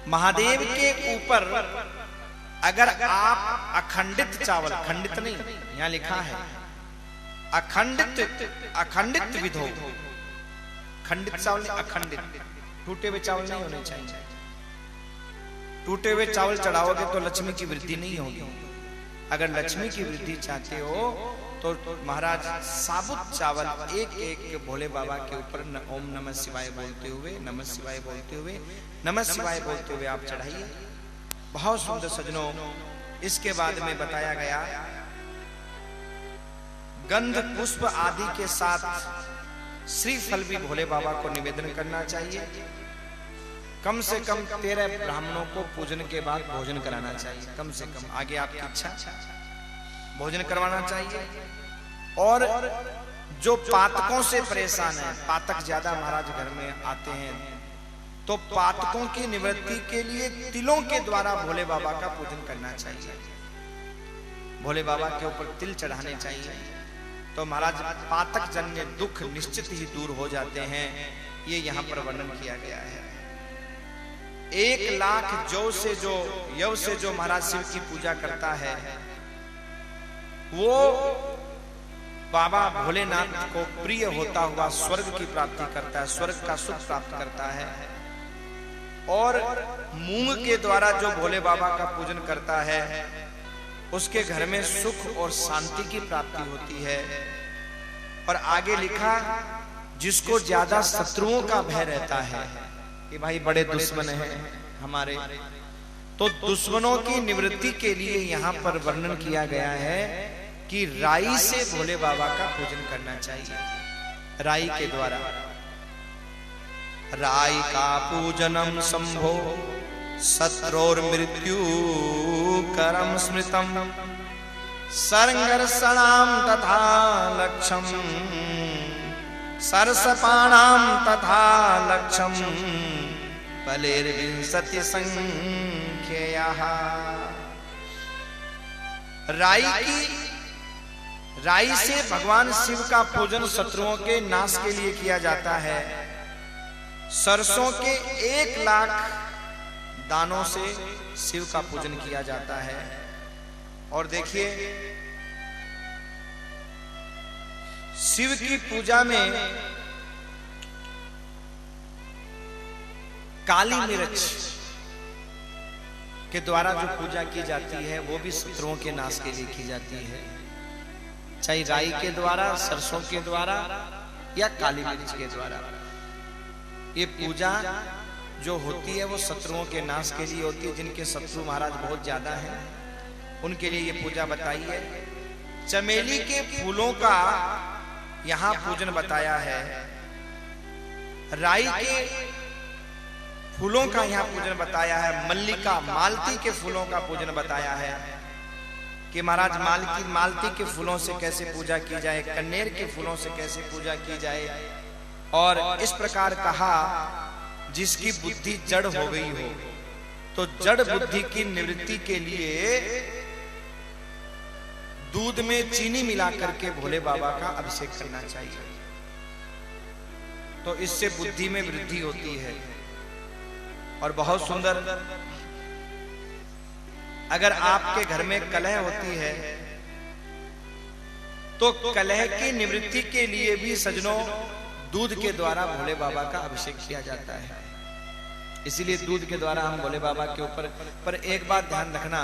महादेव के ऊपर अगर आप अखंडित चावल, खंडित नहीं, यहां लिखा है अखंडित विधो, खंडित चावल नहीं, अखंडित, टूटे हुए चावल नहीं होने चाहिए। टूटे हुए चावल चढ़ाओगे तो लक्ष्मी की वृद्धि नहीं होगी। अगर लक्ष्मी की वृद्धि चाहते हो तो महाराज साबुत चावल एक एक भोले बाबा के ऊपर ओम नमः शिवाय बोलते हुए, नमः शिवाय बोलते हुए, नमः शिवाय बोलते हुए आप चढ़ाइए। बहुत सुंदर सजनों। इसके बाद में बताया गया गंध पुष्प आदि के साथ श्रीफल भी भोले बाबा को निवेदन करना चाहिए। कम से कम 13 ब्राह्मणों को पूजन के बाद भोजन कराना चाहिए। कम से कम, आगे आपकी इच्छा, भोजन करवाना चाहिए। और जो पातकों से परेशान है, पातक ज्यादा महाराज घर में आते हैं, तो पातकों की निवृत्ति के लिए तिलों के द्वारा भोले बाबा का पूजन करना चाहिए। भोले बाबा के ऊपर तिल चढ़ाने चाहिए, तो महाराज पातक जन्य दुख निश्चित ही दूर हो जाते हैं। ये यहाँ पर वर्णन किया गया है। 1 लाख जौ से जो महाराज शिव की पूजा करता है, वो बाबा भोलेनाथ को प्रिय होता हुआ स्वर्ग की प्राप्ति करता है, स्वर्ग का सुख प्राप्त करता है। और मूंग के द्वारा जो भोले बाबा का पूजन करता है, उसके घर में सुख और शांति की प्राप्ति होती है। और आगे लिखा, जिसको ज्यादा शत्रुओं का भय रहता है कि भाई बड़े दुश्मन हैं हमारे, तो दुश्मनों की निवृत्ति के लिए यहाँ पर वर्णन किया गया है कि राई से भोले बाबा का पूजन करना चाहिए। राई के द्वारा, राई का पूजनम संभो शत्रोर मृत्यु करम स्मृतम संघर्षणाम तथा लक्ष्यम सरसपाणाम तथा लक्ष्यम बलेर्विंशति संख्ययः। राई से भगवान शिव का पूजन शत्रुओं के नाश के लिए किया जाता है। सरसों के 1 लाख दानों से शिव का पूजन किया जाता है। और देखिए, शिव की पूजा में काली मिर्च के द्वारा जो पूजा की जाती है, वो भी शत्रुओं के नाश के लिए की जाती है। चाहे राई के द्वारा, सरसों के द्वारा या काली मिर्च के द्वारा। ये पूजा जो होती है वो शत्रुओं के नाश के लिए होती है। जिनके शत्रु महाराज बहुत ज्यादा हैं, उनके लिए ये पूजा बताई है। चमेली के फूलों का यहाँ पूजन बताया है। राई के फूलों का यहाँ पूजन बताया है। मल्लिका, मालती के फूलों का पूजन बताया है कि महाराज मालती के फूलों से कैसे पूजा की जाए, कन्नेर के फूलों से कैसे पूजा की जाए। और इस प्रकार कहा, जिसकी बुद्धि जड़ हो गई हो, तो जड़ बुद्धि की निवृत्ति के लिए दूध में चीनी मिला करके भोले बाबा का अभिषेक करना चाहिए, तो इससे बुद्धि में वृद्धि होती है। और बहुत सुंदर, अगर आपके घर में कलह होती है, तो कलह की निवृत्ति के लिए भी सजनों दूध के द्वारा भोले बाबा का अभिषेक किया जाता है। इसीलिए दूध के द्वारा हम भोले बाबा के ऊपर, पर एक बात ध्यान रखना,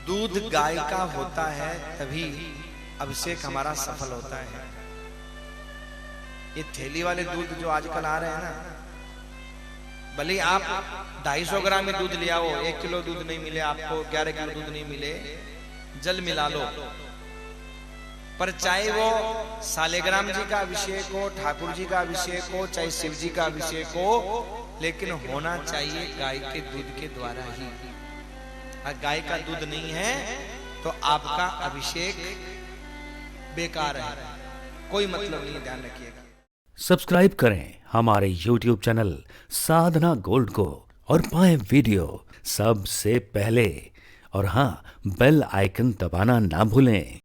दूध गाय का होता है तभी अभिषेक हमारा सफल होता है। ये थैली वाले दूध जो आजकल आ रहे हैं ना, भले आप 250 ग्राम में दूध ले आओ, 1 किलो दूध नहीं मिले आपको, 11 किलो दूध नहीं मिले, जल मिला लो, पर चाहे वो सालेग्राम जी का अभिषेक हो, ठाकुर जी का अभिषेक हो, चाहे शिव जी का अभिषेक हो, लेकिन होना चाहिए गाय के दूध के द्वारा ही। अगर गाय का दूध नहीं है तो आपका अभिषेक बेकार है, कोई मतलब नहीं, ध्यान रखिएगा। सब्सक्राइब करें हमारे YouTube चैनल साधना गोल्ड को और पाएं वीडियो सबसे पहले। और हाँ, बेल आइकन दबाना ना भूलें।